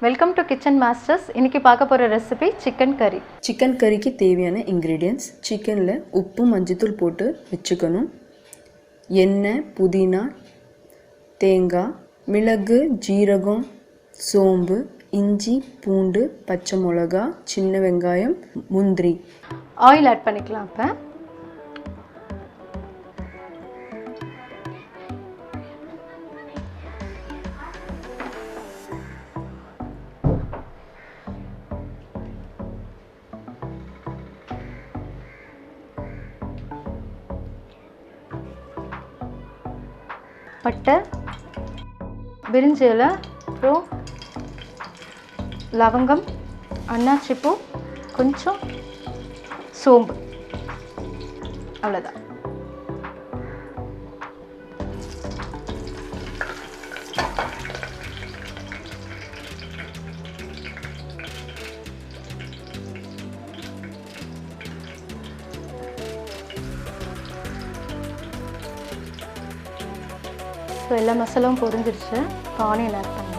Welcome to kitchen masters. இன்றைக்கி பார்க்க போகிற ரெசிபி சிக்கன் கறி. சிக்கன் கறிக்கு தேவையான இன்க்ரீடியன்ட்ஸ்: சிக்கனில் உப்பு மஞ்சத்தூள் போட்டு வச்சுக்கணும், எண்ணெய், புதினா, தேங்காய், மிளகு, ஜீரகம், சோம்பு, இஞ்சி, பூண்டு, பச்சை மிளகா, சின்ன வெங்காயம், முந்திரி. ஆயில் ஆட் பண்ணிக்கலாம். இப்போ பட்டை, பிரிஞ்சி இலை, அப்புறம் லவங்கம், அன்னாச்சிப்பூ, கொஞ்சம் சோம்பு, அவ்வளோதான். ஸோ எல்லா மசாலாவும் பொரிஞ்சிருச்சு. இப்போ ஆனியன் ஆட் பண்ணேன்.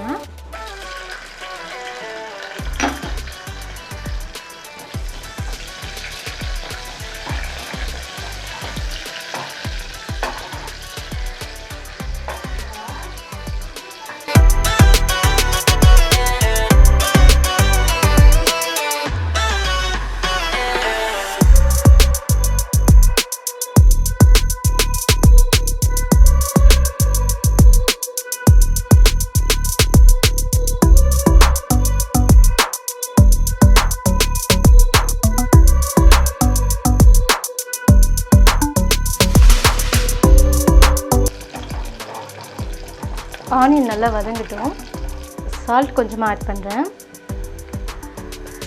ஆனியன் நல்லா வதங்கிட்டோம். சால்ட் கொஞ்சமாக ஆட் பண்ணுறேன்.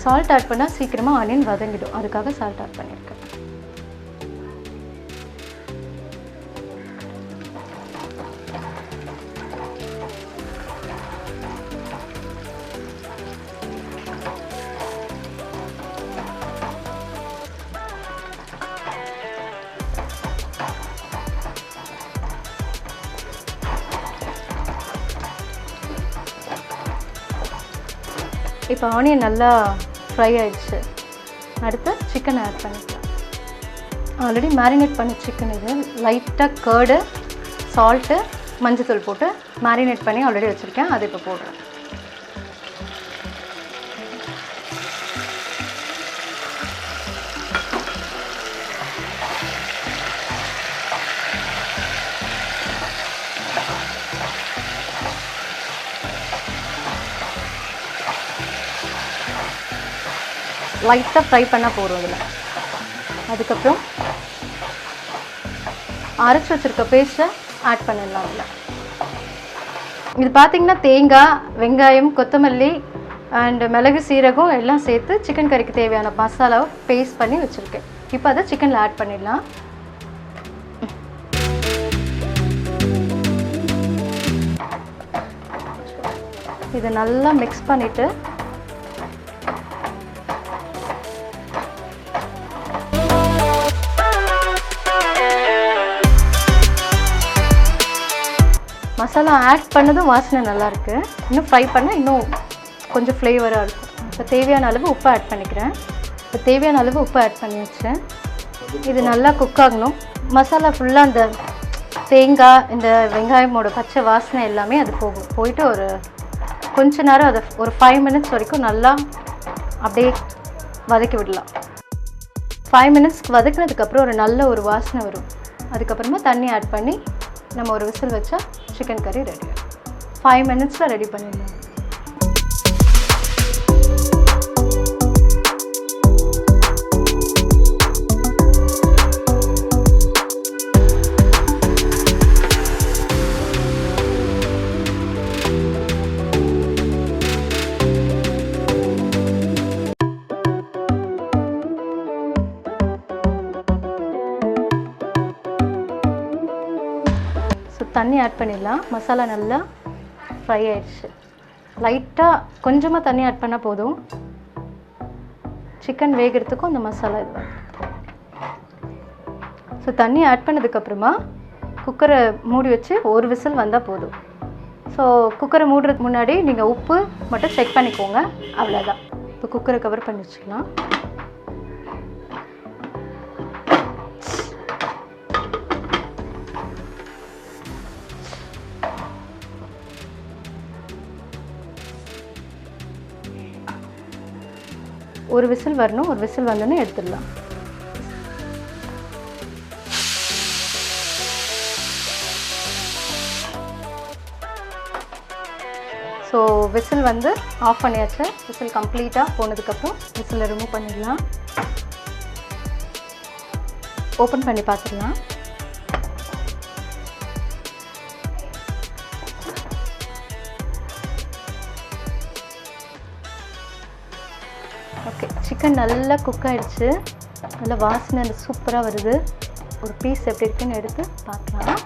சால்ட் ஆட் பண்ணால் சீக்கிரமாக ஆனியன் வதங்கிடும், அதுக்காக சால்ட் ஆட் பண்ணியிருக்கேன். இப்போ ஆனியன் நல்லா ஃப்ரை ஆயிடுச்சு. அடுத்து சிக்கன் ஆட் பண்ணிக்கலாம். ஆல்ரெடி மேரினேட் பண்ண சிக்கன் இது. லைட்டாக கர்டு, சால்ட்டு, மஞ்சத்தூள் போட்டு மேரினேட் பண்ணி ஆல்ரெடி வச்சுருக்கேன். அதை இப்போ போடுறேன். லைட்டாக ஃப்ரை பண்ணால் போதும் இதில். அதுக்கப்புறம் அரைச்சி வச்சுருக்க பேஸ்ட்டை ஆட் பண்ணிடலாம் அதில். இது பார்த்திங்கன்னா தேங்காய், வெங்காயம், கொத்தமல்லி அண்டு மிளகு, சீரகம் எல்லாம் சேர்த்து சிக்கன் கறிக்கு தேவையான மசாலாவை பேஸ்ட் பண்ணி வச்சுருக்கேன். இப்போ அதை சிக்கனில் ஆட் பண்ணிடலாம். இதை நல்லா மிக்ஸ் பண்ணிவிட்டு மசாலா ஆட் பண்ணதும் வாசனை நல்லாயிருக்கு. இன்னும் ஃப்ரை பண்ணால் இன்னும் கொஞ்சம் ஃப்ளேவராக இருக்கும். இப்போ தேவையான அளவு உப்பு ஆட் பண்ணிக்கிறேன். இப்போ தேவையான அளவு உப்பு ஆட் பண்ணி வச்சேன். இது நல்லா குக் ஆகணும். மசாலா ஃபுல்லாக அந்த தேங்காய், இந்த வெங்காயமோட பச்சை வாசனை எல்லாமே அது போகும். போயிட்டு ஒரு கொஞ்ச நேரம் அதை ஒரு 5 minutes வரைக்கும் நல்லா அப்படியே வதக்கி விடலாம். 5 minutes வதக்கினதுக்கப்புறம் ஒரு நல்ல ஒரு வாசனை வரும். அதுக்கப்புறமா தண்ணி ஆட் பண்ணி நம்ம ஒரு விசில் வச்சா சிக்கன் கறி ரெடி. 5 minutesல ரெடி பண்ணிடலாம். தண்ணி ஆட் பண்ணிடலாம். மசாலா நல்லா ஃப்ரை ஆயிடுச்சு. லைட்டாக கொஞ்சமாக தண்ணி ஆட் பண்ணால் போதும். சிக்கன் வேகிறதுக்கும் அந்த மசாலா இது. ஸோ தண்ணி ஆட் பண்ணதுக்கப்புறமா குக்கரை மூடி வச்சு ஒரு விசில் வந்தால் போதும். ஸோ குக்கரை மூடுறதுக்கு முன்னாடி நீங்கள் உப்பு மட்டும் செக் பண்ணிக்கோங்க, அவ்வளோதான். இப்போ குக்கரை கவர் பண்ணி வச்சுக்கலாம். ஒரு விசில் வரணும், ஒரு விசில் வந்தோன்னே எடுத்துடலாம். ஸோ விசில் வந்து ஆஃப் பண்ணியாச்சு. விசில் கம்ப்ளீட்டாக போனதுக்கப்புறம் விசிலை ரிமூவ் பண்ணிடலாம். ஓப்பன் பண்ணி பார்த்துடலாம். ஓகே, சிக்கன் நல்லா குக் ஆகிடுச்சு. நல்லா வாசனை சூப்பராக வருது. ஒரு பீஸ் எப்படி இருக்குன்னு எடுத்து பார்க்கலாம்.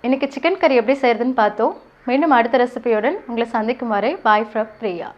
இன்றைக்கி சிக்கன் கறி எப்படி செய்கிறதுன்னு பார்த்தோம். மீண்டும் அடுத்த ரெசிபியுடன் உங்களை சந்திக்கும் வரை பாய் ஃப்ரம் பிரியா.